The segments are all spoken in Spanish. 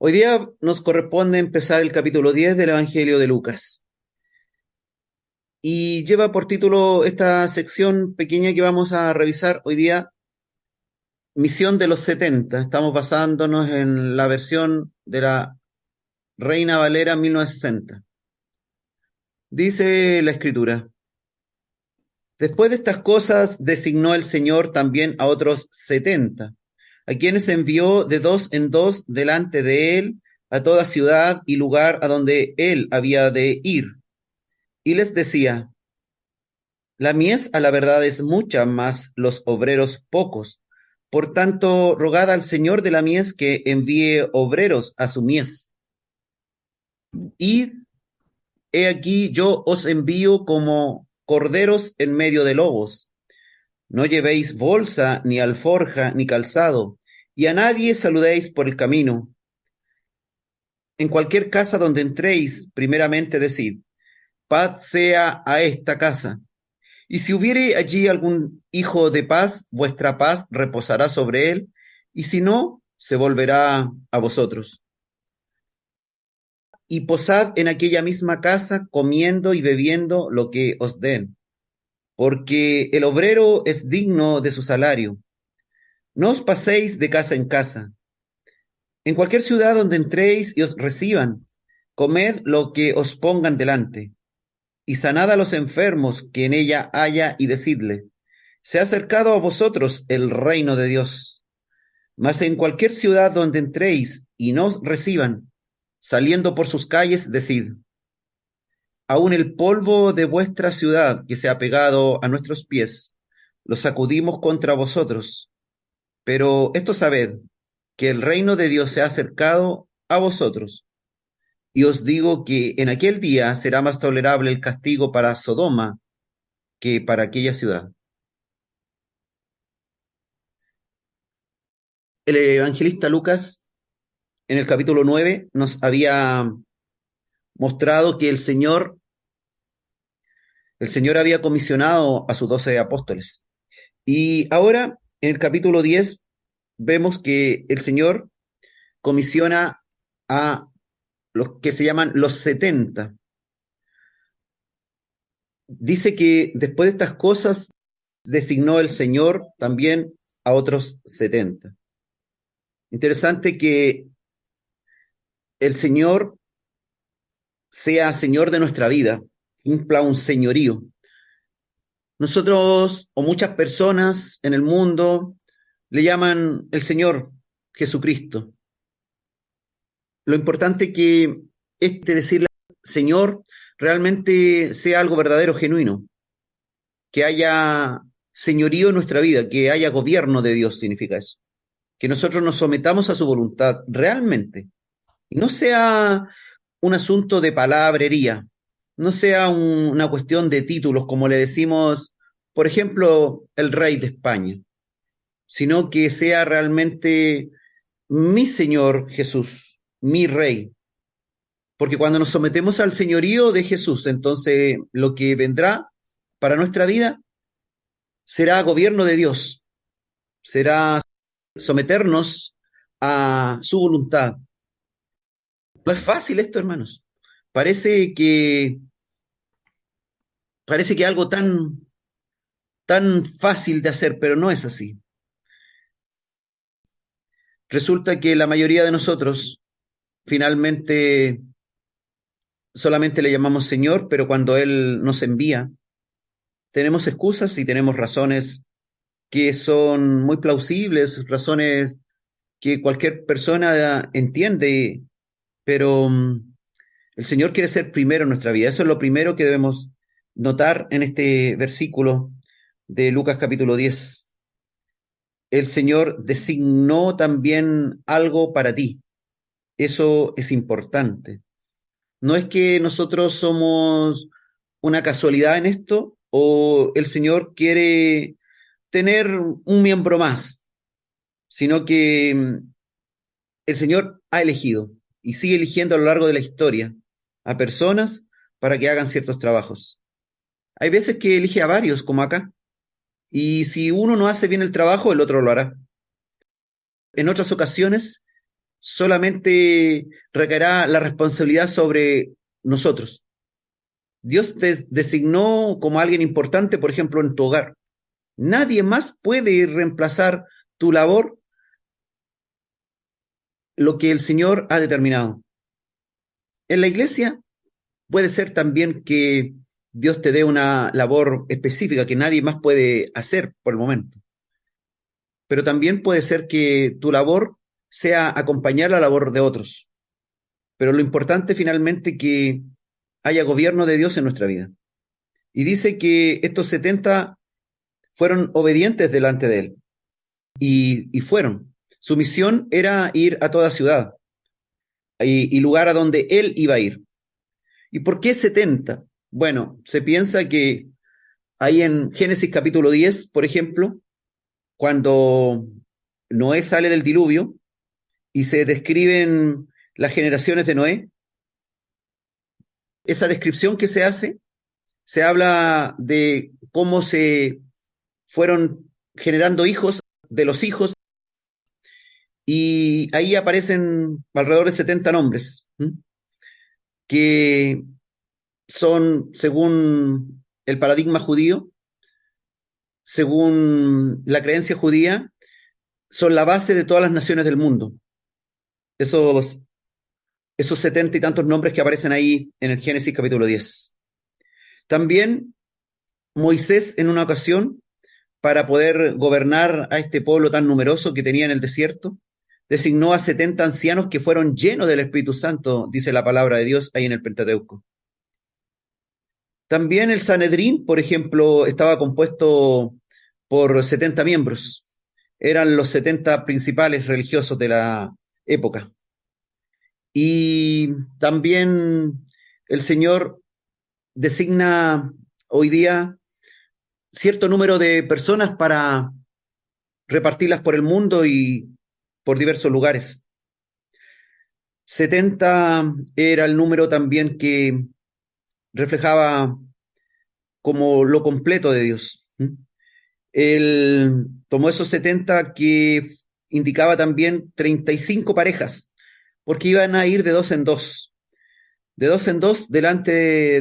Hoy día nos corresponde empezar el capítulo 10 del Evangelio de Lucas y lleva por título esta sección pequeña que vamos a revisar hoy día, Misión de los 70. Estamos basándonos en la versión de la Reina Valera 1960. Dice la Escritura: Después de estas cosas designó el Señor también a otros 70, a quienes envió de dos en dos delante de él a toda ciudad y lugar a donde él había de ir. Y les decía: La mies a la verdad es mucha, mas los obreros pocos. Por tanto, rogad al Señor de la mies que envíe obreros a su mies. Id, he aquí yo os envío como corderos en medio de lobos. No llevéis bolsa, ni alforja, ni calzado, y a nadie saludéis por el camino. En cualquier casa donde entréis, primeramente decid: paz sea a esta casa. Y si hubiere allí algún hijo de paz, vuestra paz reposará sobre él, y si no, se volverá a vosotros. Y posad en aquella misma casa, comiendo y bebiendo lo que os den, porque el obrero es digno de su salario. No os paséis de casa en casa. En cualquier ciudad donde entréis y os reciban, comed lo que os pongan delante, y sanad a los enfermos que en ella haya, y decidle: se ha acercado a vosotros el reino de Dios. Mas en cualquier ciudad donde entréis y no os reciban, saliendo por sus calles, decid: aun el polvo de vuestra ciudad que se ha pegado a nuestros pies, lo sacudimos contra vosotros. Pero esto sabed, que el reino de Dios se ha acercado a vosotros. Y os digo que en aquel día será más tolerable el castigo para Sodoma que para aquella ciudad. El evangelista Lucas, en el capítulo 9, nos había mostrado que el Señor había comisionado a sus 12 apóstoles. Y ahora, en el capítulo 10, vemos que el Señor comisiona a los que se llaman los 70. Dice que después de estas cosas designó el Señor también a otros 70. Interesante que el Señor sea Señor de nuestra vida, cumpla un señorío. Nosotros, o muchas personas en el mundo, le llaman el Señor Jesucristo. Lo importante que decirle Señor realmente sea algo verdadero, genuino, que haya señorío en nuestra vida, que haya gobierno de Dios, significa eso. Que nosotros nos sometamos a su voluntad realmente, y no sea un asunto de palabrería, no sea una cuestión de títulos, como le decimos, por ejemplo, el rey de España, sino que sea realmente mi Señor Jesús, mi Rey. Porque cuando nos sometemos al señorío de Jesús, entonces lo que vendrá para nuestra vida será gobierno de Dios, será someternos a su voluntad. No es fácil esto, hermanos. Parece que parece que algo tan fácil de hacer, pero no es así. Resulta que la mayoría de nosotros finalmente solamente le llamamos Señor, pero cuando Él nos envía, tenemos excusas y tenemos razones que son muy plausibles, razones que cualquier persona entiende, pero el Señor quiere ser primero en nuestra vida. Eso es lo primero que debemos notar en este versículo de Lucas capítulo 10. El Señor designó también algo para ti. Eso es importante. No es que nosotros somos una casualidad en esto o el Señor quiere tener un miembro más, sino que el Señor ha elegido y sigue eligiendo a lo largo de la historia a personas para que hagan ciertos trabajos. Hay veces que elige a varios, como acá, y si uno no hace bien el trabajo, el otro lo hará. En otras ocasiones solamente recaerá la responsabilidad sobre nosotros. Dios te designó como alguien importante, por ejemplo, en tu hogar. Nadie más puede reemplazar tu labor, lo que el Señor ha determinado. En la iglesia puede ser también que Dios te dé una labor específica que nadie más puede hacer por el momento. Pero también puede ser que tu labor sea acompañar la labor de otros. Pero lo importante finalmente es que haya gobierno de Dios en nuestra vida. Y dice que estos 70 fueron obedientes delante de él. Y fueron. Su misión era ir a toda ciudad y lugar a donde él iba a ir. ¿Y por qué 70? Bueno, se piensa que ahí en Génesis capítulo 10, por ejemplo, cuando Noé sale del diluvio y se describen las generaciones de Noé, esa descripción que se habla de cómo se fueron generando hijos de los hijos y ahí aparecen alrededor de 70 nombres, que son, según el paradigma judío, según la creencia judía, son la base de todas las naciones del mundo. Esos, esos 70 y tantos nombres que aparecen ahí en el Génesis capítulo 10. También Moisés en una ocasión, para poder gobernar a este pueblo tan numeroso que tenía en el desierto, designó a 70 ancianos que fueron llenos del Espíritu Santo, dice la palabra de Dios ahí en el Pentateuco. También el Sanedrín, por ejemplo, estaba compuesto por 70 miembros. Eran los 70 principales religiosos de la época. Y también el Señor designa hoy día cierto número de personas para repartirlas por el mundo y por diversos lugares. 70 era el número también que reflejaba como lo completo de Dios. Él tomó esos 70 que indicaba también 35 parejas, porque iban a ir de dos en dos. De dos en dos delante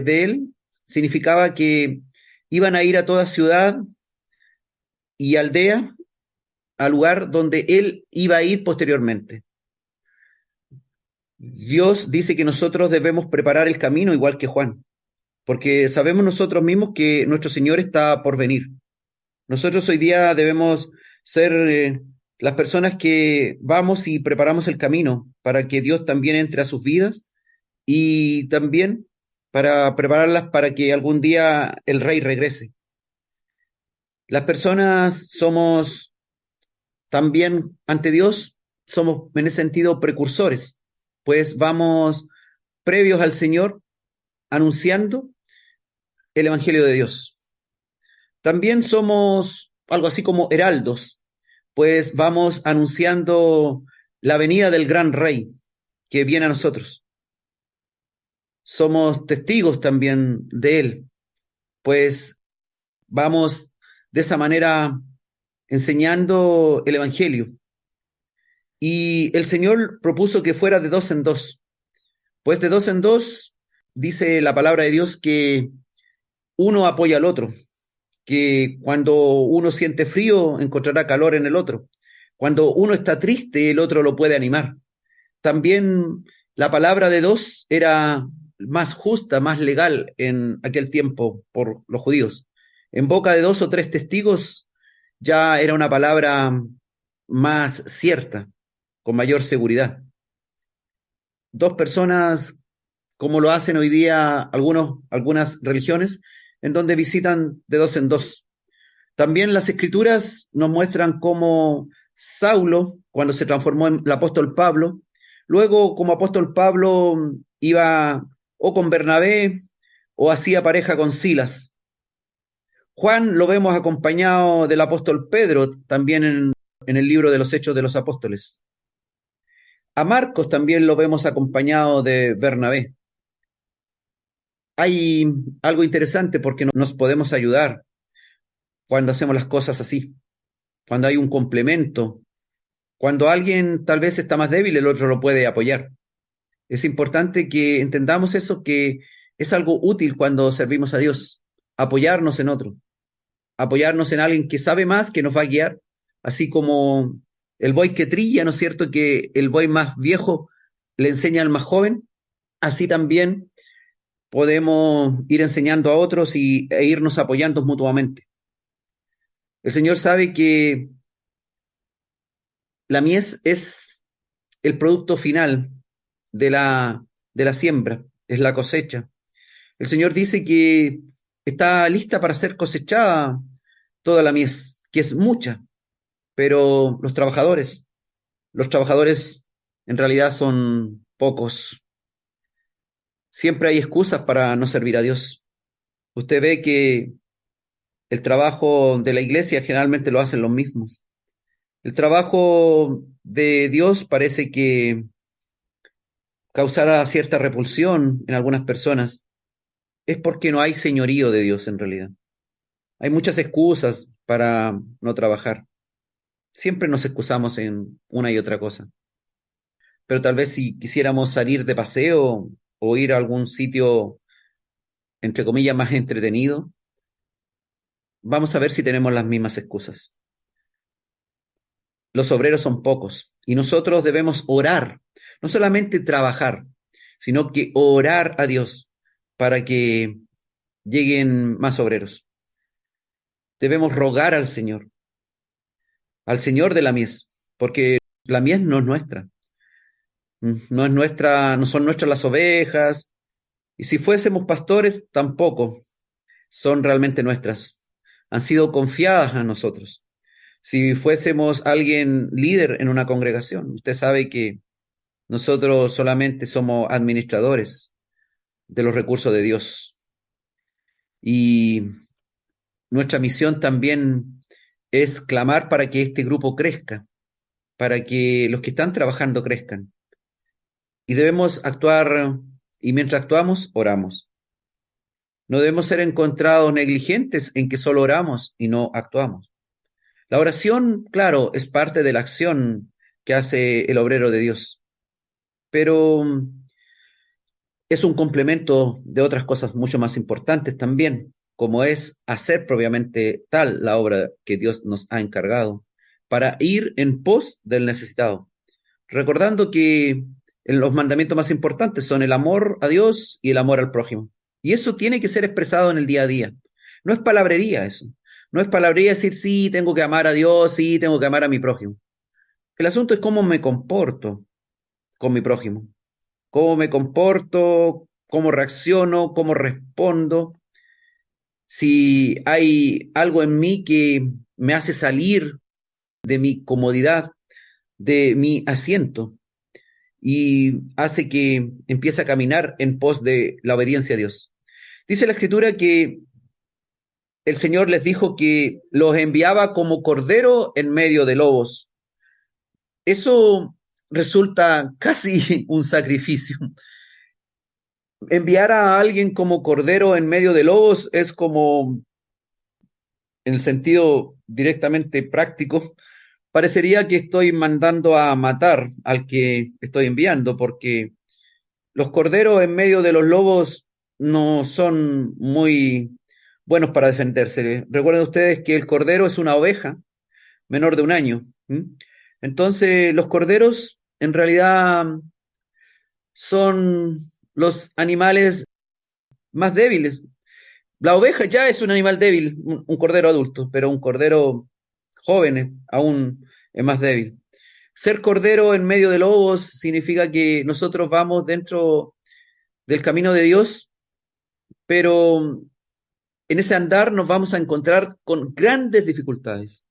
de él significaba que iban a ir a toda ciudad y aldea, al lugar donde él iba a ir posteriormente. Dios dice que nosotros debemos preparar el camino igual que Juan, porque sabemos nosotros mismos que nuestro Señor está por venir. Nosotros hoy día debemos ser las personas que vamos y preparamos el camino para que Dios también entre a sus vidas y también para prepararlas para que algún día el Rey regrese. Las personas somos también ante Dios, somos en ese sentido precursores, pues vamos previos al Señor anunciando el Evangelio de Dios. También somos algo así como heraldos, pues vamos anunciando la venida del gran Rey que viene a nosotros. Somos testigos también de Él, pues vamos de esa manera enseñando el Evangelio. Y el Señor propuso que fuera de dos en dos, pues de dos en dos dice la palabra de Dios que uno apoya al otro, que cuando uno siente frío encontrará calor en el otro. Cuando uno está triste, el otro lo puede animar. También la palabra de dos era más justa, más legal en aquel tiempo por los judíos. En boca de dos o tres testigos ya era una palabra más cierta, con mayor seguridad. Dos personas, como lo hacen hoy día algunas religiones, en donde visitan de dos en dos. También las escrituras nos muestran cómo Saulo, cuando se transformó en el apóstol Pablo, luego como apóstol Pablo iba o con Bernabé o hacía pareja con Silas. Juan lo vemos acompañado del apóstol Pedro, también en el libro de los Hechos de los Apóstoles. A Marcos también lo vemos acompañado de Bernabé. Hay algo interesante porque nos podemos ayudar cuando hacemos las cosas así, cuando hay un complemento, Cuando alguien tal vez está más débil, el otro lo puede apoyar. Es importante que entendamos eso, que es algo útil cuando servimos a Dios, apoyarnos en otro, apoyarnos en alguien que sabe más, que nos va a guiar, así como el buey que trilla, ¿no es cierto? Que el buey más viejo le enseña al más joven, así también podemos ir enseñando a otros e irnos apoyando mutuamente. El Señor sabe que la mies es el producto final de la siembra, es la cosecha. El Señor dice que está lista para ser cosechada toda la mies, que es mucha, pero los trabajadores en realidad son pocos. Siempre hay excusas para no servir a Dios. Usted ve que el trabajo de la iglesia generalmente lo hacen los mismos. El trabajo de Dios parece que causará cierta repulsión en algunas personas. Es porque no hay señorío de Dios en realidad. Hay muchas excusas para no trabajar. Siempre nos excusamos en una y otra cosa. Pero tal vez si quisiéramos salir de paseo o ir a algún sitio, entre comillas, más entretenido, vamos a ver si tenemos las mismas excusas. Los obreros son pocos y nosotros debemos orar, no solamente trabajar, sino que orar a Dios para que lleguen más obreros. Debemos rogar al Señor de la mies, porque la mies no es nuestra, no es nuestra, no son nuestras las ovejas, y si fuésemos pastores, tampoco son realmente nuestras. Han sido confiadas a nosotros. Si fuésemos alguien líder en una congregación, usted sabe que nosotros solamente somos administradores de los recursos de Dios. Y nuestra misión también es clamar para que este grupo crezca, para que los que están trabajando crezcan. Y debemos actuar, y mientras actuamos, oramos. No debemos ser encontrados negligentes en que solo oramos y no actuamos. La oración, claro, es parte de la acción que hace el obrero de Dios, pero es un complemento de otras cosas mucho más importantes también, como es hacer propiamente tal la obra que Dios nos ha encargado, para ir en pos del necesitado. Recordando que los mandamientos más importantes son el amor a Dios y el amor al prójimo. Y eso tiene que ser expresado en el día a día. No es palabrería eso. No es palabrería decir, sí, tengo que amar a Dios, sí, tengo que amar a mi prójimo. El asunto es cómo me comporto con mi prójimo. Cómo me comporto, cómo reacciono, cómo respondo. Si hay algo en mí que me hace salir de mi comodidad, de mi asiento, y hace que empiece a caminar en pos de la obediencia a Dios. Dice la Escritura que el Señor les dijo que los enviaba como cordero en medio de lobos. Eso resulta casi un sacrificio. Enviar a alguien como cordero en medio de lobos es como, en el sentido directamente práctico, parecería que estoy mandando a matar al que estoy enviando, porque los corderos en medio de los lobos no son muy buenos para defenderse. Recuerden ustedes que el cordero es una oveja menor de un año. ¿Mm? Entonces, los corderos en realidad son los animales más débiles. La oveja ya es un animal débil, un cordero adulto, pero un cordero joven aún es más débil. Ser cordero en medio de lobos significa que nosotros vamos dentro del camino de Dios, pero en ese andar nos vamos a encontrar con grandes dificultades.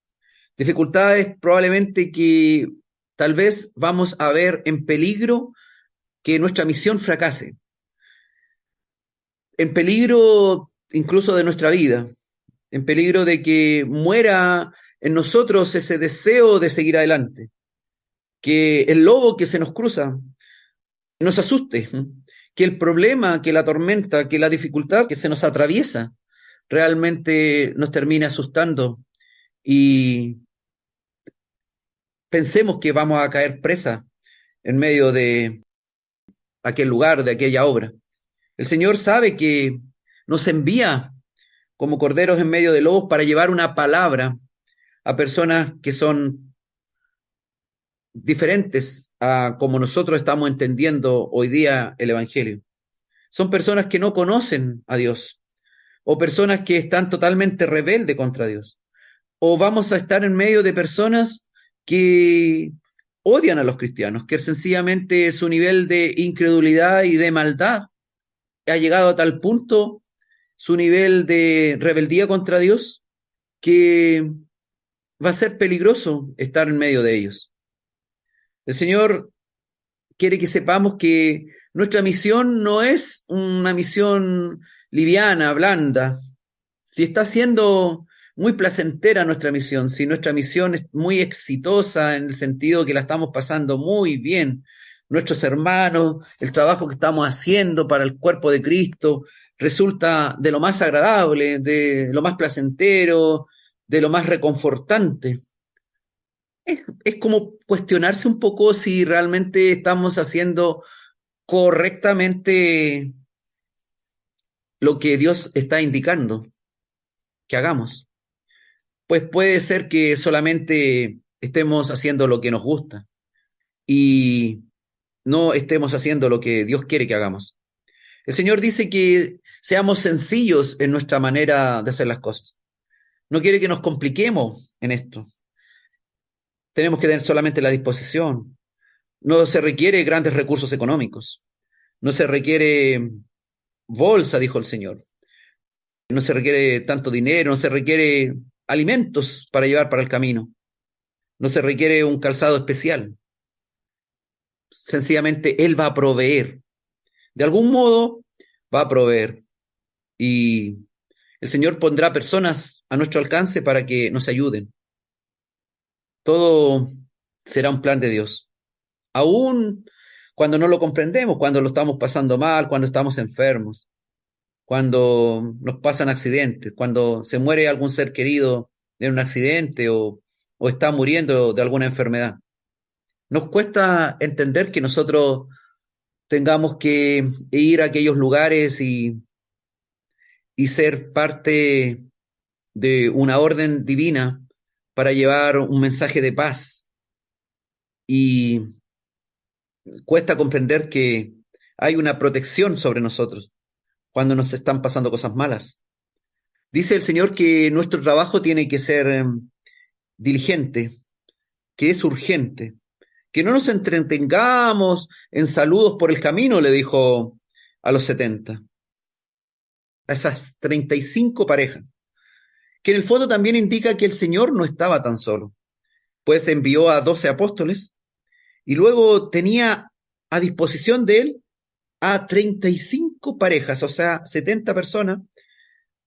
Dificultades probablemente que tal vez vamos a ver en peligro que nuestra misión fracase, en peligro incluso de nuestra vida, en peligro de que muera en nosotros ese deseo de seguir adelante, que el lobo que se nos cruza nos asuste, que el problema, que la tormenta, que la dificultad que se nos atraviesa realmente nos termine asustando y pensemos que vamos a caer presa en medio de aquel lugar, de aquella obra. El Señor sabe que nos envía como corderos en medio de lobos para llevar una palabra a personas que son diferentes a como nosotros estamos entendiendo hoy día el Evangelio. Son personas que no conocen a Dios o personas que están totalmente rebeldes contra Dios. O vamos a estar en medio de personas que odian a los cristianos, que sencillamente su nivel de incredulidad y de maldad ha llegado a tal punto, su nivel de rebeldía contra Dios, que va a ser peligroso estar en medio de ellos. El Señor quiere que sepamos que nuestra misión no es una misión liviana, blanda. Si está siendo muy placentera nuestra misión, si nuestra misión es muy exitosa en el sentido que la estamos pasando muy bien, nuestros hermanos, el trabajo que estamos haciendo para el cuerpo de Cristo, resulta de lo más agradable, de lo más placentero, de lo más reconfortante. Es como cuestionarse un poco si realmente estamos haciendo correctamente lo que Dios está indicando que hagamos. Pues puede ser que solamente estemos haciendo lo que nos gusta y no estemos haciendo lo que Dios quiere que hagamos. El Señor dice que seamos sencillos en nuestra manera de hacer las cosas. No quiere que nos compliquemos en esto. Tenemos que tener solamente la disposición. No se requiere grandes recursos económicos. No se requiere bolsa, dijo el Señor. No se requiere tanto dinero, no se requiere alimentos para llevar para el camino. No se requiere un calzado especial. Sencillamente Él va a proveer. De algún modo va a proveer. Y el Señor pondrá personas a nuestro alcance para que nos ayuden. Todo será un plan de Dios. Aún cuando no lo comprendemos, cuando lo estamos pasando mal, cuando estamos enfermos, cuando nos pasan accidentes, cuando se muere algún ser querido en un accidente o está muriendo de alguna enfermedad. Nos cuesta entender que nosotros tengamos que ir a aquellos lugares y ser parte de una orden divina para llevar un mensaje de paz. Y cuesta comprender que hay una protección sobre nosotros cuando nos están pasando cosas malas. Dice el Señor que nuestro trabajo tiene que ser diligente, que es urgente, que no nos entretengamos en saludos por el camino, le dijo a los 70, a esas 35 parejas, que en el fondo también indica que el Señor no estaba tan solo, pues envió a 12 apóstoles y luego tenía a disposición de él a 35 parejas, o sea, 70 personas,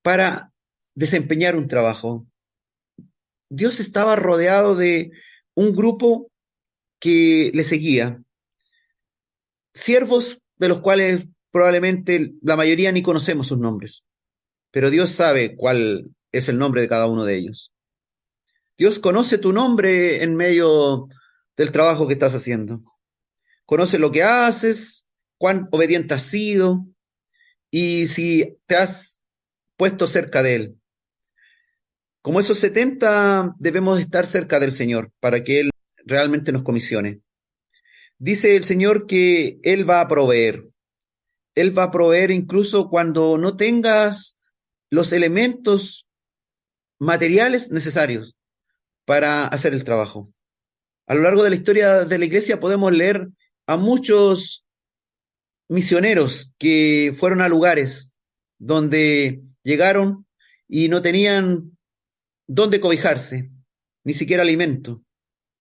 para desempeñar un trabajo. Dios estaba rodeado de un grupo que le seguía, siervos de los cuales probablemente la mayoría ni conocemos sus nombres, pero Dios sabe cuál es el nombre de cada uno de ellos. Dios conoce tu nombre en medio del trabajo que estás haciendo. Conoce lo que haces, cuán obediente has sido y si te has puesto cerca de Él. Como esos 70 debemos estar cerca del Señor para que Él realmente nos comisione. Dice el Señor que Él va a proveer. Él va a proveer incluso cuando no tengas los elementos materiales necesarios para hacer el trabajo. A lo largo de la historia de la iglesia podemos leer a muchos misioneros que fueron a lugares donde llegaron y no tenían dónde cobijarse, ni siquiera alimento,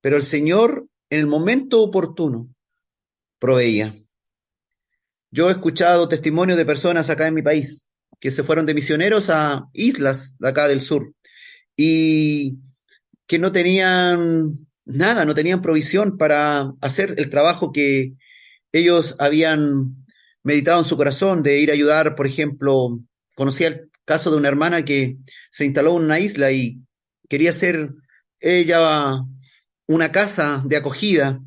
pero el Señor en el momento oportuno proveía. Yo he escuchado testimonios de personas acá en mi país que se fueron de misioneros a islas de acá del sur y que no tenían nada, no tenían provisión para hacer el trabajo que ellos habían meditado en su corazón de ir a ayudar, por ejemplo, conocí el caso de una hermana que se instaló en una isla y quería ser ella una casa de acogida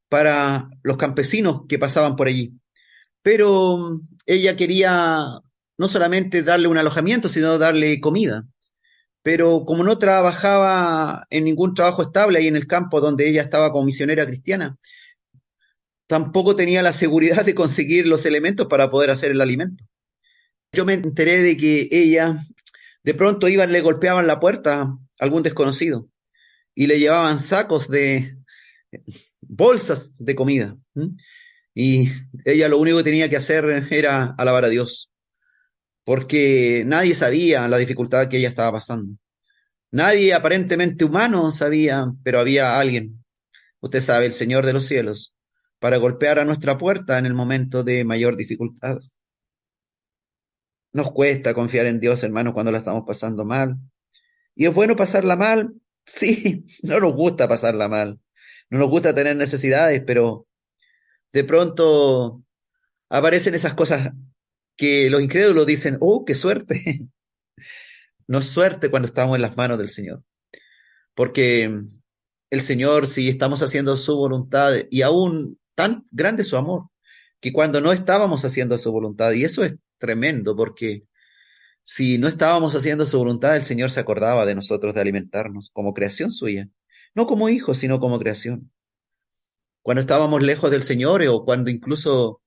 para los campesinos que pasaban por allí. Pero ella quería no solamente darle un alojamiento, sino darle comida. Pero como no trabajaba en ningún trabajo estable ahí en el campo donde ella estaba como misionera cristiana, tampoco tenía la seguridad de conseguir los elementos para poder hacer el alimento. Yo me enteré de que ella de pronto iban, le golpeaban la puerta a algún desconocido y le llevaban sacos de bolsas de comida. Y ella lo único que tenía que hacer era alabar a Dios, porque nadie sabía la dificultad que ella estaba pasando. Nadie aparentemente humano sabía, pero había alguien, usted sabe, el Señor de los cielos, para golpear a nuestra puerta en el momento de mayor dificultad. Nos cuesta confiar en Dios, hermanos, cuando la estamos pasando mal. ¿Y es bueno pasarla mal? Sí, no nos gusta pasarla mal. No nos gusta tener necesidades, pero de pronto aparecen esas cosas que los incrédulos dicen, oh, qué suerte. No es suerte cuando estamos en las manos del Señor. Porque el Señor, si estamos haciendo su voluntad, y aún tan grande es su amor, que cuando no estábamos haciendo su voluntad, y eso es tremendo, porque si no estábamos haciendo su voluntad, el Señor se acordaba de nosotros de alimentarnos como creación suya, no como hijos, sino como creación. Cuando estábamos lejos del Señor o cuando incluso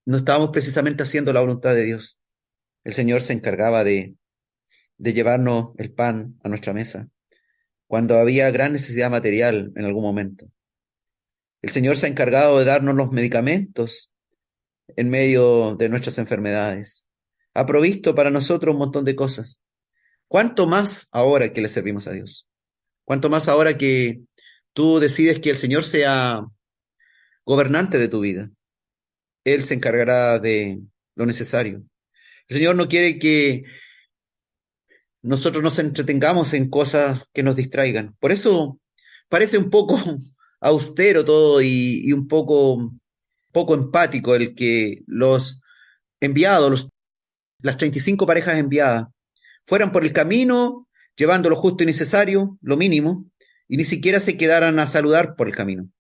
no estábamos precisamente haciendo la voluntad de Dios, el Señor se encargaba de llevarnos el pan a nuestra mesa, cuando había gran necesidad material en algún momento. El Señor se ha encargado de darnos los medicamentos en medio de nuestras enfermedades. Ha provisto para nosotros un montón de cosas. ¿Cuánto más ahora que le servimos a Dios? ¿Cuánto más ahora que tú decides que el Señor sea gobernante de tu vida? Él se encargará de lo necesario. El Señor no quiere que nosotros nos entretengamos en cosas que nos distraigan. Por eso parece un poco austero todo y un poco empático el que los enviados, las 35 parejas enviadas, fueran por el camino llevando lo justo y necesario, lo mínimo, y ni siquiera se quedaran a saludar por el camino.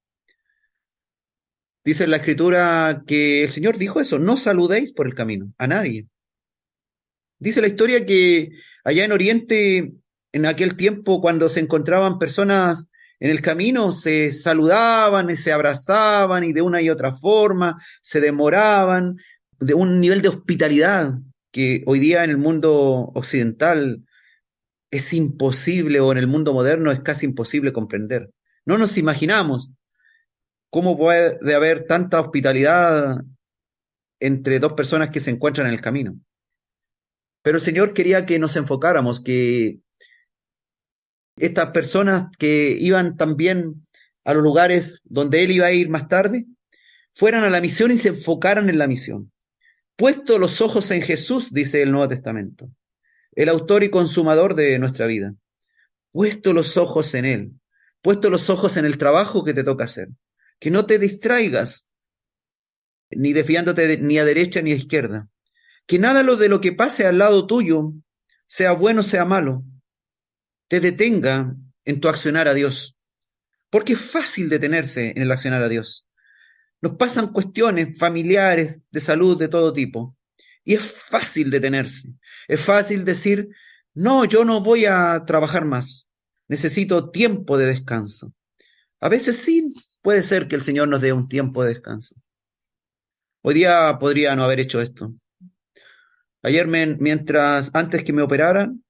Dice en la escritura que el Señor dijo eso, no saludéis por el camino, a nadie. Dice la historia que allá en Oriente, en aquel tiempo, cuando se encontraban personas en el camino, se saludaban y se abrazaban y de una y otra forma se demoraban, de un nivel de hospitalidad que hoy día en el mundo occidental es imposible, o en el mundo moderno es casi imposible comprender. No nos imaginamos cómo puede haber tanta hospitalidad entre dos personas que se encuentran en el camino. Pero el Señor quería que nos enfocáramos, que estas personas que iban también a los lugares donde Él iba a ir más tarde, fueran a la misión y se enfocaran en la misión. Puesto los ojos en Jesús, dice el Nuevo Testamento, el autor y consumador de nuestra vida. Puesto los ojos en Él, puesto los ojos en el trabajo que te toca hacer. Que no te distraigas, ni desviándote ni a derecha ni a izquierda. Que nada de lo que pase al lado tuyo, sea bueno, sea malo, te detenga en tu accionar a Dios. Porque es fácil detenerse en el accionar a Dios. Nos pasan cuestiones familiares, de salud, de todo tipo. Y es fácil detenerse. Es fácil decir, no, yo no voy a trabajar más. Necesito tiempo de descanso. A veces sí, puede ser que el Señor nos dé un tiempo de descanso. Hoy día podría no haber hecho esto. Ayer, antes que me operaran,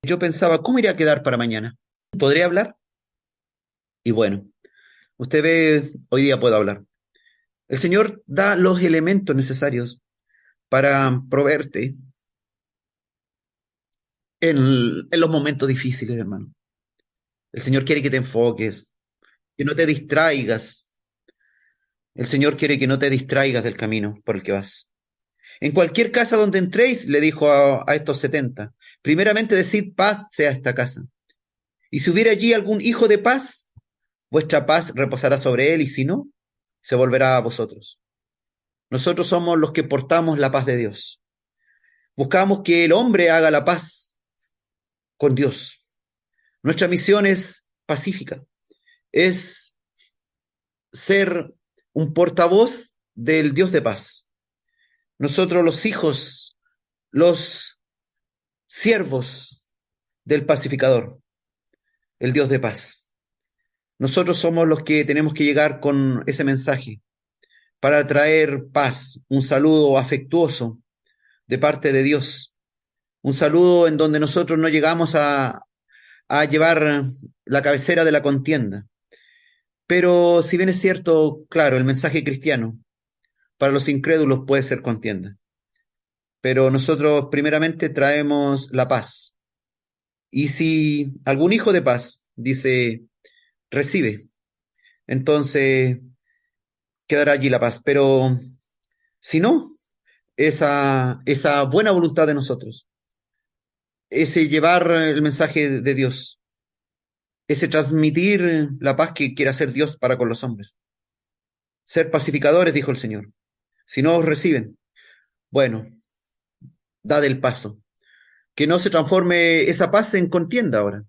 yo pensaba, ¿cómo iría a quedar para mañana? ¿Podría hablar? Y bueno, usted ve, hoy día puedo hablar. El Señor da los elementos necesarios para proveerte en los momentos difíciles, hermano. El Señor quiere que te enfoques, que no te distraigas. El Señor quiere que no te distraigas del camino por el que vas. En cualquier casa donde entréis, le dijo a estos 70, primeramente decid paz sea esta casa. Y si hubiera allí algún hijo de paz, vuestra paz reposará sobre él, y si no, se volverá a vosotros. Nosotros somos los que portamos la paz de Dios. Buscamos que el hombre haga la paz con Dios. Nuestra misión es pacífica. es ser un portavoz del Dios de paz. Nosotros los hijos, los siervos del pacificador, el Dios de paz. Nosotros somos los que tenemos que llegar con ese mensaje para traer paz, un saludo afectuoso de parte de Dios, un saludo en donde nosotros no llegamos a llevar la cabecera de la contienda. Pero si bien es cierto, claro, el mensaje cristiano para los incrédulos puede ser contienda. Pero nosotros primeramente traemos la paz. Y si algún hijo de paz dice, recibe, entonces quedará allí la paz. Pero si no, esa buena voluntad de nosotros, ese llevar el mensaje de Dios, ese transmitir la paz que quiere hacer Dios para con los hombres. Ser pacificadores, dijo el Señor. Si no os reciben, bueno, dad el paso. Que no se transforme esa paz en contienda ahora.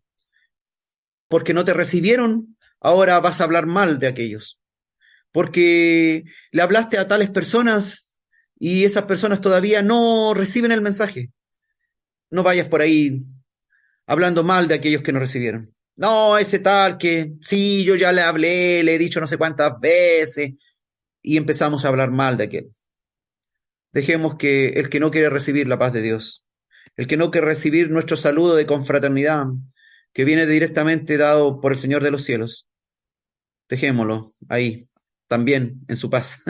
Porque no te recibieron, ahora vas a hablar mal de aquellos. Porque le hablaste a tales personas y esas personas todavía no reciben el mensaje. No vayas por ahí hablando mal de aquellos que no recibieron. No, ese tal que sí, yo ya le hablé, le he dicho no sé cuántas veces y empezamos a hablar mal de aquel. Dejemos que el que no quiere recibir la paz de Dios, el que no quiere recibir nuestro saludo de confraternidad, que viene directamente dado por el Señor de los cielos, dejémoslo ahí, también en su paz,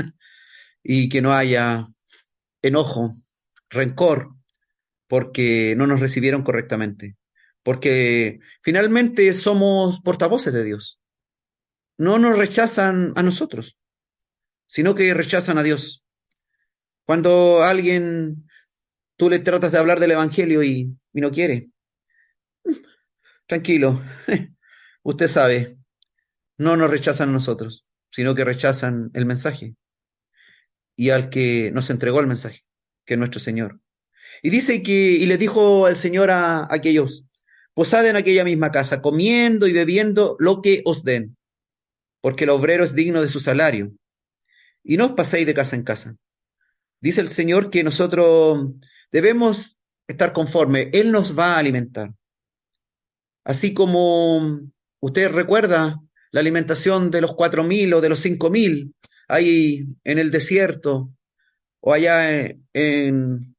y que no haya enojo, rencor, porque no nos recibieron correctamente, porque finalmente somos portavoces de Dios. No nos rechazan a nosotros, sino que rechazan a Dios. Cuando alguien tú le tratas de hablar del Evangelio y no quiere, tranquilo, usted sabe, no nos rechazan a nosotros, sino que rechazan el mensaje y al que nos entregó el mensaje, que es nuestro Señor. Y dice y les dijo el Señor a aquellos, posad en aquella misma casa, comiendo y bebiendo lo que os den, porque el obrero es digno de su salario, y no os paséis de casa en casa. Dice el Señor que nosotros debemos estar conforme, Él nos va a alimentar. Así como usted recuerda la alimentación de los 4.000 o de los 5.000 ahí en el desierto o allá en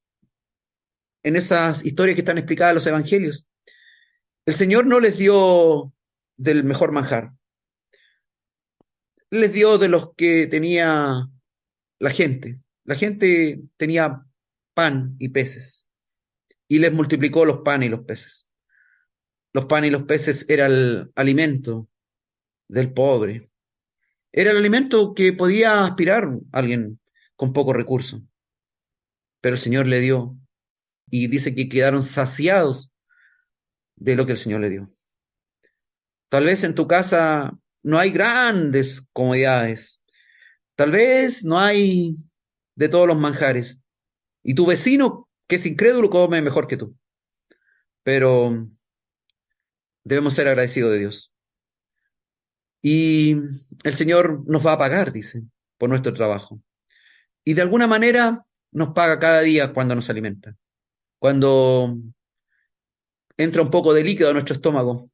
esas historias que están explicadas en los evangelios. El Señor no les dio del mejor manjar, les dio de los que tenía la gente. La gente tenía pan y peces y les multiplicó los panes y los peces. Los panes y los peces era el alimento del pobre. Era el alimento que podía aspirar alguien con pocos recursos. Pero el Señor le dio y dice que quedaron saciados de lo que el Señor le dio. Tal vez en tu casa no hay grandes comodidades. Tal vez no hay de todos los manjares. Y tu vecino, que es incrédulo, come mejor que tú. Pero debemos ser agradecidos de Dios. Y el Señor nos va a pagar, dice, por nuestro trabajo. Y de alguna manera nos paga cada día cuando nos alimenta. Cuando entra un poco de líquido a nuestro estómago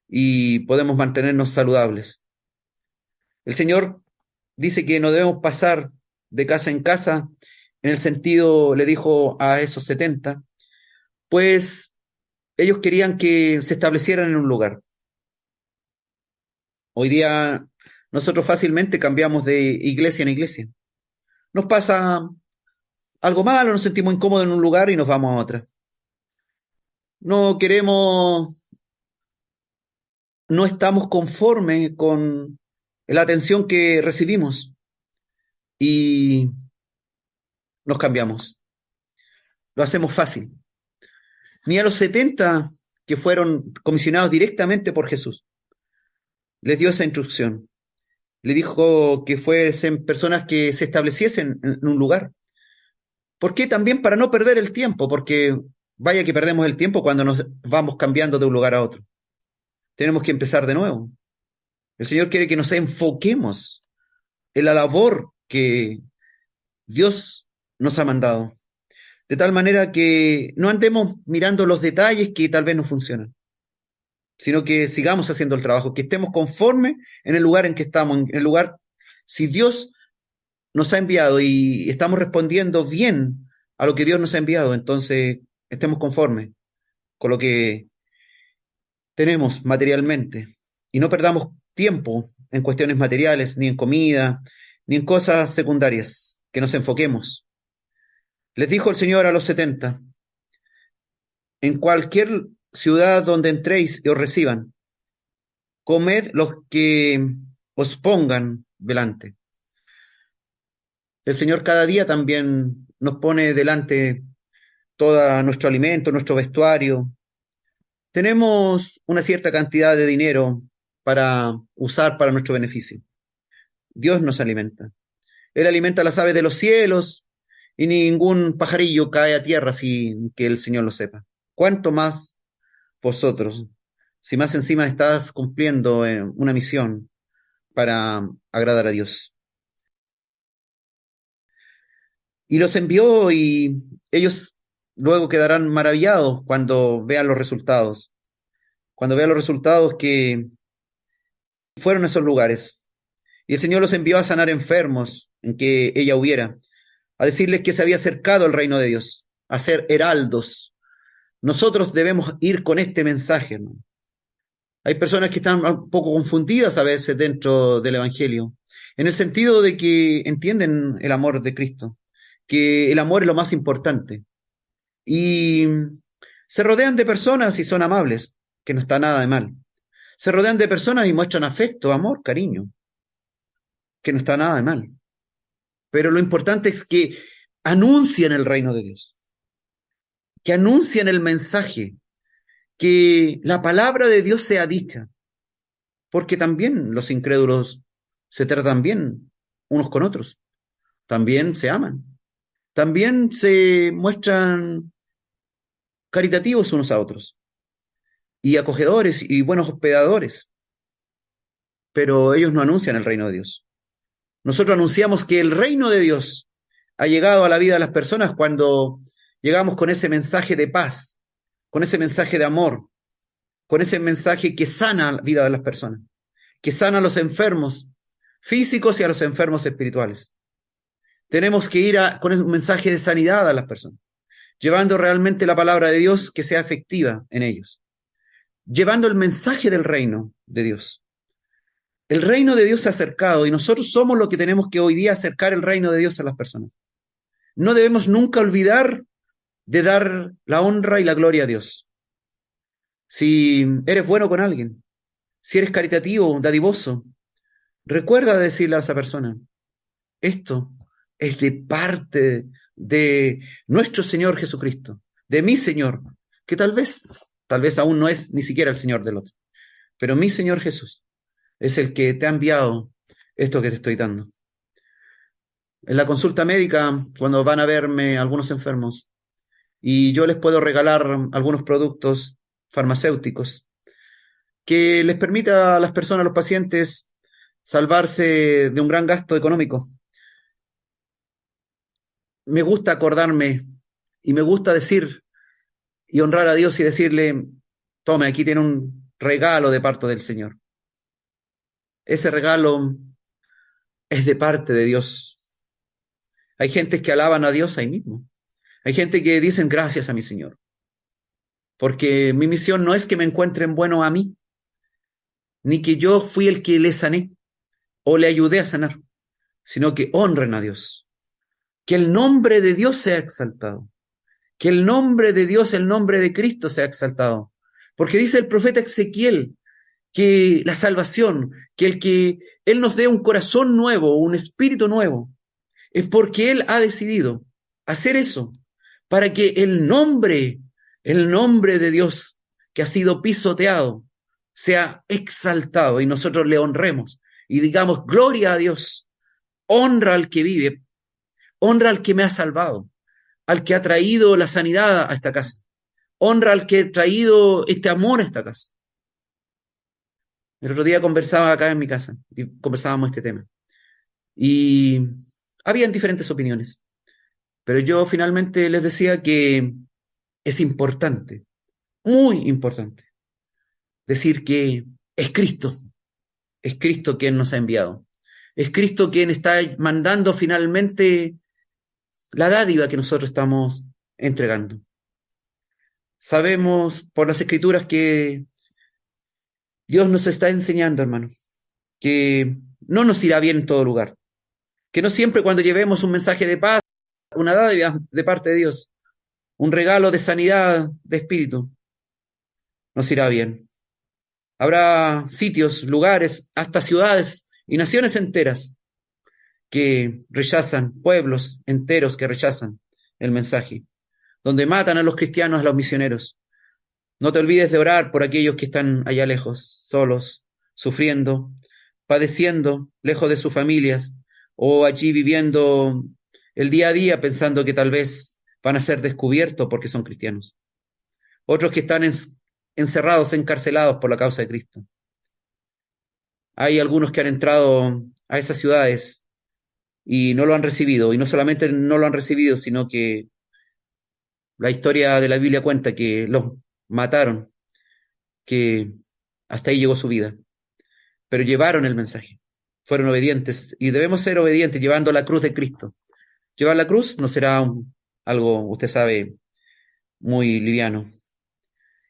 y podemos mantenernos saludables. El Señor dice que no debemos pasar de casa en casa, en el sentido, le dijo a esos 70, pues ellos querían que se establecieran en un lugar. Hoy día nosotros fácilmente cambiamos de iglesia en iglesia. Nos pasa algo malo, nos sentimos incómodos en un lugar y nos vamos a otra. No queremos, no estamos conformes con la atención que recibimos y nos cambiamos. Lo hacemos fácil. Ni a los 70 que fueron comisionados directamente por Jesús les dio esa instrucción. Le dijo que fuesen personas que se estableciesen en un lugar. ¿Por qué? También para no perder el tiempo, porque vaya que perdemos el tiempo cuando nos vamos cambiando de un lugar a otro. Tenemos que empezar de nuevo. El Señor quiere que nos enfoquemos en la labor que Dios nos ha mandado, de tal manera que no andemos mirando los detalles que tal vez no funcionan, sino que sigamos haciendo el trabajo, que estemos conformes en el lugar en que estamos, en el lugar, si Dios nos ha enviado y estamos respondiendo bien a lo que Dios nos ha enviado, entonces estemos conformes con lo que tenemos materialmente y no perdamos tiempo en cuestiones materiales, ni en comida, ni en cosas secundarias, que nos enfoquemos. Les dijo el Señor a los 70: en cualquier ciudad donde entréis y os reciban, comed los que os pongan delante. El Señor cada día también nos pone delante todo nuestro alimento, nuestro vestuario. Tenemos una cierta cantidad de dinero para usar para nuestro beneficio. Dios nos alimenta. Él alimenta las aves de los cielos y ningún pajarillo cae a tierra sin que el Señor lo sepa. ¿Cuánto más vosotros, si más encima estás cumpliendo una misión para agradar a Dios? Y los envió y ellos luego quedarán maravillados cuando vean los resultados que fueron a esos lugares. Y el Señor los envió a sanar enfermos en que ella hubiera, a decirles que se había acercado el reino de Dios, a ser heraldos. Nosotros debemos ir con este mensaje, ¿no? Hay personas que están un poco confundidas a veces dentro del Evangelio, en el sentido de que entienden el amor de Cristo, que el amor es lo más importante. Y se rodean de personas y son amables, que no está nada de mal. Se rodean de personas y muestran afecto, amor, cariño, que no está nada de mal. Pero lo importante es que anuncien el reino de Dios, que anuncien el mensaje, que la palabra de Dios sea dicha, porque también los incrédulos se tratan bien unos con otros, también se aman, también se muestran caritativos unos a otros y acogedores y buenos hospedadores, pero ellos no anuncian el reino de Dios. Nosotros anunciamos que el reino de Dios ha llegado a la vida de las personas cuando llegamos con ese mensaje de paz, con ese mensaje de amor, con ese mensaje que sana la vida de las personas, que sana a los enfermos físicos y a los enfermos espirituales. Tenemos que ir con un mensaje de sanidad a las personas, llevando realmente la palabra de Dios que sea efectiva en ellos, llevando el mensaje del reino de Dios. El reino de Dios se ha acercado y nosotros somos los que tenemos que hoy día acercar el reino de Dios a las personas. No debemos nunca olvidar de dar la honra y la gloria a Dios. Si eres bueno con alguien, si eres caritativo, dadivoso, recuerda decirle a esa persona: esto es de parte de nuestro Señor Jesucristo, de mi Señor, que tal vez aún no es ni siquiera el Señor del otro, pero mi Señor Jesús es el que te ha enviado esto que te estoy dando. En la consulta médica, cuando van a verme algunos enfermos, y yo les puedo regalar algunos productos farmacéuticos que les permita a las personas, a los pacientes, salvarse de un gran gasto económico. Me gusta acordarme y me gusta decir y honrar a Dios y decirle: tome, aquí tiene un regalo de parte del Señor. Ese regalo es de parte de Dios. Hay gente que alaban a Dios ahí mismo. Hay gente que dicen gracias a mi Señor. Porque mi misión no es que me encuentren bueno a mí, ni que yo fui el que le sané o le ayudé a sanar, sino que honren a Dios. Que el nombre de Dios sea exaltado. Que el nombre de Dios, el nombre de Cristo sea exaltado. Porque dice el profeta Ezequiel que la salvación, que Él nos dé un corazón nuevo, un espíritu nuevo, es porque Él ha decidido hacer eso para que el nombre de Dios que ha sido pisoteado, sea exaltado y nosotros le honremos y digamos: gloria a Dios, honra al que vive, honra al que me ha salvado, al que ha traído la sanidad a esta casa, honra al que ha traído este amor a esta casa. El otro día conversaba acá en mi casa y conversábamos este tema. Y habían diferentes opiniones, pero yo finalmente les decía que es importante, muy importante, decir que es Cristo quien nos ha enviado, es Cristo quien está mandando finalmente la dádiva que nosotros estamos entregando. Sabemos por las escrituras que Dios nos está enseñando, hermano, que no nos irá bien en todo lugar, que no siempre cuando llevemos un mensaje de paz, una dádiva de parte de Dios, un regalo de sanidad de espíritu, nos irá bien. Habrá sitios, lugares, hasta ciudades y naciones enteras que rechazan, pueblos enteros que rechazan el mensaje, donde matan a los cristianos, a los misioneros. No te olvides de orar por aquellos que están allá lejos, solos, sufriendo, padeciendo, lejos de sus familias, o allí viviendo el día a día pensando que tal vez van a ser descubiertos porque son cristianos. Otros que están encerrados, encarcelados por la causa de Cristo. Hay algunos que han entrado a esas ciudades y no lo han recibido, y no solamente no lo han recibido, sino que la historia de la Biblia cuenta que los mataron, que hasta ahí llegó su vida, pero llevaron el mensaje, fueron obedientes, y debemos ser obedientes llevando la cruz de Cristo. Llevar la cruz no será algo, usted sabe, muy liviano.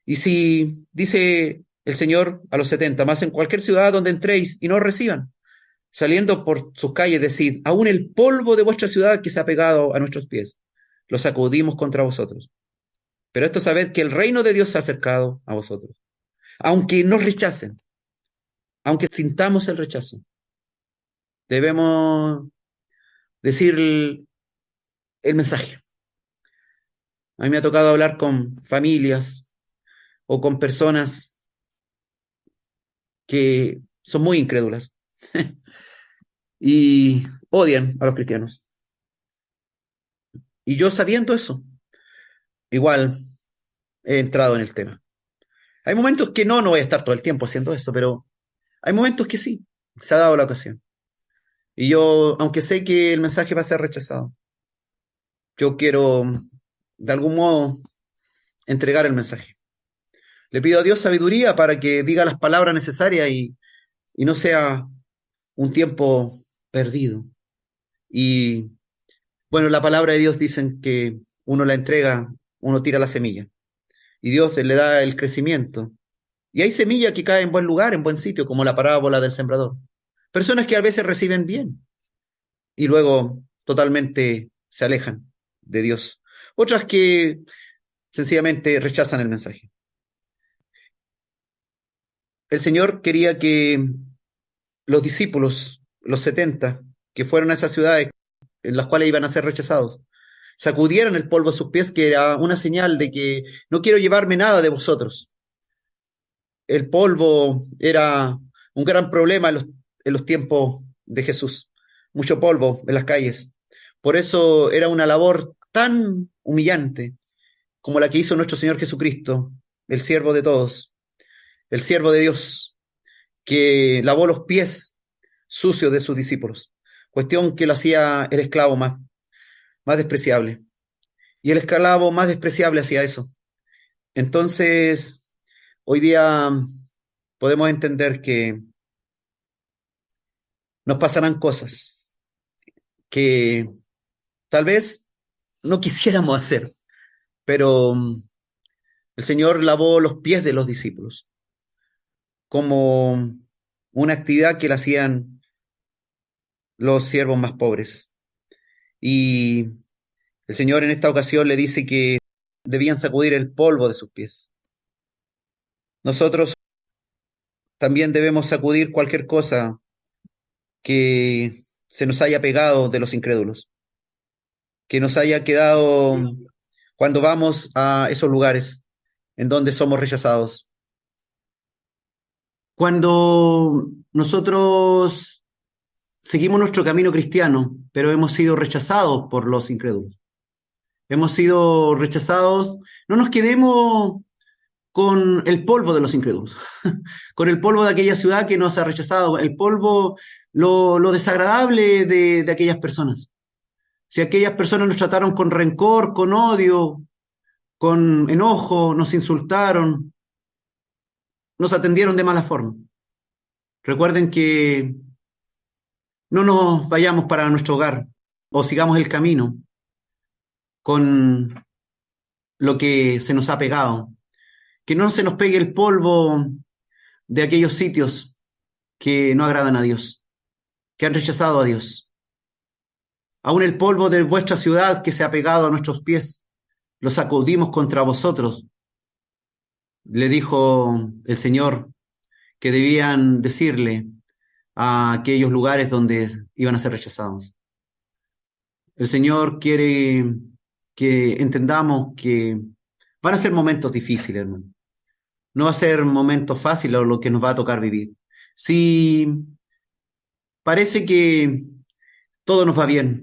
Y si dice el Señor a los 70, más en cualquier ciudad donde entréis y no os reciban, saliendo por sus calles, decid, aún el polvo de vuestra ciudad que se ha pegado a nuestros pies, lo sacudimos contra vosotros. Pero esto sabed que el reino de Dios se ha acercado a vosotros. Aunque nos rechacen, aunque sintamos el rechazo, debemos decir el mensaje. A mí me ha tocado hablar con familias o con personas que son muy incrédulas y odian a los cristianos. Y yo sabiendo eso, igual he entrado en el tema. Hay momentos que no voy a estar todo el tiempo haciendo eso, pero hay momentos que sí, se ha dado la ocasión. Y yo, aunque sé que el mensaje va a ser rechazado, yo quiero de algún modo entregar el mensaje. Le pido a Dios sabiduría para que diga las palabras necesarias y no sea un tiempo perdido. Y bueno, la palabra de Dios dicen que uno la entrega, uno tira la semilla y Dios le da el crecimiento. Y hay semilla que cae en buen lugar, en buen sitio, como la parábola del sembrador. Personas que a veces reciben bien y luego totalmente se alejan de Dios. Otras que sencillamente rechazan el mensaje. El Señor quería que los discípulos, los 70, que fueron a esas ciudades en las cuales iban a ser rechazados, sacudieran el polvo a sus pies, que era una señal de que no quiero llevarme nada de vosotros. El polvo era un gran problema en los tiempos de Jesús, mucho polvo en las calles. Por eso era una labor tan humillante como la que hizo nuestro Señor Jesucristo, el siervo de todos, el siervo de Dios, que lavó los pies sucios de sus discípulos, cuestión que lo hacía el esclavo más despreciable. Y el esclavo más despreciable hacía eso. Entonces, hoy día podemos entender que nos pasarán cosas que tal vez no quisiéramos hacer, pero el Señor lavó los pies de los discípulos como una actividad que la hacían los siervos más pobres. Y el Señor en esta ocasión le dice que debían sacudir el polvo de sus pies. Nosotros también debemos sacudir cualquier cosa que se nos haya pegado de los incrédulos, que nos haya quedado cuando vamos a esos lugares en donde somos rechazados. Cuando nosotros seguimos nuestro camino cristiano, pero hemos sido rechazados por los incrédulos. Hemos sido rechazados. No nos quedemos con el polvo de los incrédulos, con el polvo de aquella ciudad que nos ha rechazado, el polvo, lo desagradable de aquellas personas. Si aquellas personas nos trataron con rencor, con odio, con enojo, nos insultaron, nos atendieron de mala forma. Recuerden que no nos vayamos para nuestro hogar o sigamos el camino con lo que se nos ha pegado. Que no se nos pegue el polvo de aquellos sitios que no agradan a Dios, que han rechazado a Dios. Aún el polvo de vuestra ciudad que se ha pegado a nuestros pies, lo sacudimos contra vosotros. Le dijo el Señor que debían decirle a aquellos lugares donde iban a ser rechazados. El Señor quiere que entendamos que van a ser momentos difíciles, hermano. No va a ser momentos fáciles lo que nos va a tocar vivir. Si parece que todo nos va bien,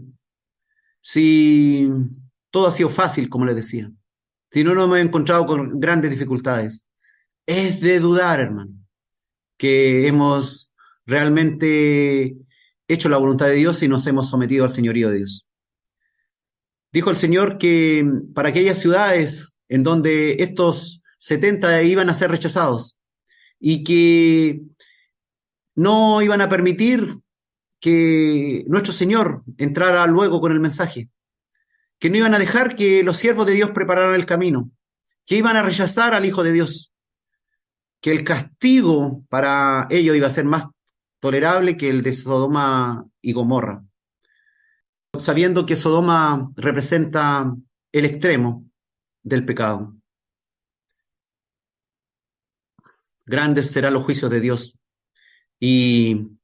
si todo ha sido fácil, como les decía, si no nos hemos encontrado con grandes dificultades, es de dudar, hermano, que hemos realmente hecho la voluntad de Dios y nos hemos sometido al señorío de Dios. Dijo el Señor que para aquellas ciudades en donde estos 70 iban a ser rechazados y que no iban a permitir que nuestro Señor entrara luego con el mensaje, que no iban a dejar que los siervos de Dios prepararan el camino, que iban a rechazar al Hijo de Dios, que el castigo para ellos iba a ser más tolerable que el de Sodoma y Gomorra, sabiendo que Sodoma representa el extremo del pecado. Grandes serán los juicios de Dios. Y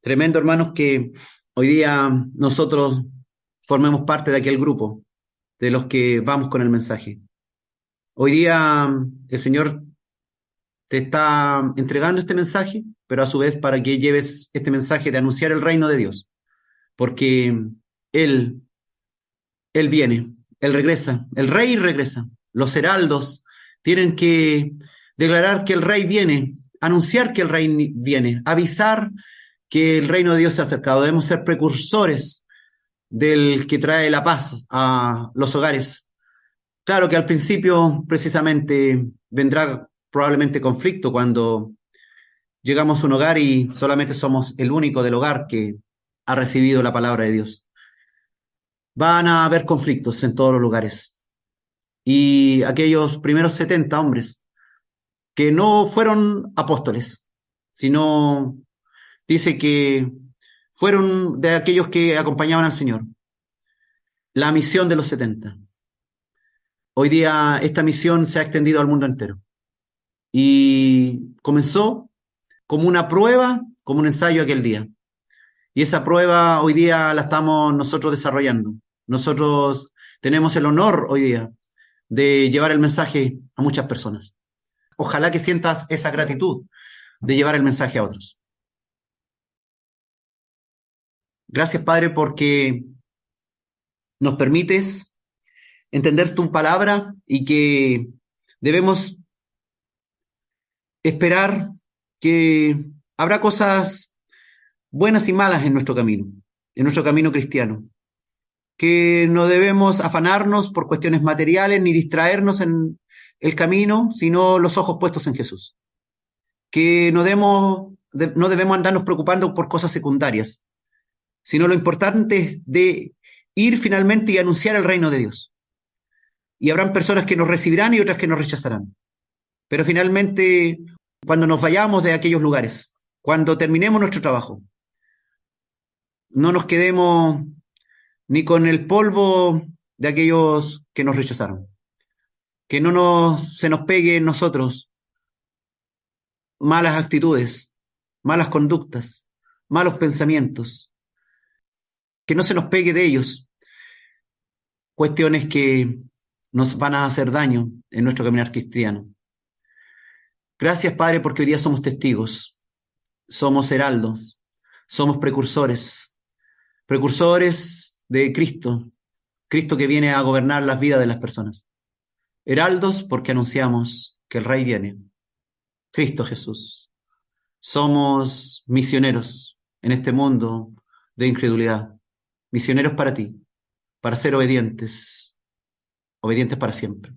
tremendo, hermanos, que hoy día nosotros formemos parte de aquel grupo de los que vamos con el mensaje. Hoy día el Señor te está entregando este mensaje, pero a su vez para que lleves este mensaje de anunciar el reino de Dios, porque Él viene, Él regresa, el Rey regresa. Los heraldos tienen que declarar que el Rey viene, anunciar que el Rey viene, avisar que el reino de Dios se ha acercado. Debemos ser precursores del que trae la paz a los hogares. Claro que al principio precisamente vendrá probablemente conflicto cuando llegamos a un hogar y solamente somos el único del hogar que ha recibido la palabra de Dios. Van a haber conflictos en todos los lugares. Y aquellos primeros 70 hombres que no fueron apóstoles, sino dice que fueron de aquellos que acompañaban al Señor. La misión de los 70. Hoy día esta misión se ha extendido al mundo entero. Y comenzó como una prueba, como un ensayo aquel día. Y esa prueba hoy día la estamos nosotros desarrollando. Nosotros tenemos el honor hoy día de llevar el mensaje a muchas personas. Ojalá que sientas esa gratitud de llevar el mensaje a otros. Gracias, Padre, porque nos permites entender tu palabra y que debemos esperar que habrá cosas buenas y malas en nuestro camino cristiano, que no debemos afanarnos por cuestiones materiales ni distraernos en el camino, sino los ojos puestos en Jesús, que no debemos andarnos preocupando por cosas secundarias, sino lo importante es de ir finalmente y anunciar el reino de Dios. Y habrán personas que nos recibirán y otras que nos rechazarán. Pero finalmente, cuando nos vayamos de aquellos lugares, cuando terminemos nuestro trabajo, no nos quedemos ni con el polvo de aquellos que nos rechazaron. Que no se nos pegue en nosotros malas actitudes, malas conductas, malos pensamientos. Que no se nos pegue de ellos cuestiones que nos van a hacer daño en nuestro caminar cristiano. Gracias, Padre, porque hoy día somos testigos, somos heraldos, somos precursores de Cristo, Cristo que viene a gobernar las vidas de las personas. Heraldos porque anunciamos que el Rey viene, Cristo Jesús. Somos misioneros en este mundo de incredulidad, misioneros para ti, para ser obedientes, obedientes para siempre.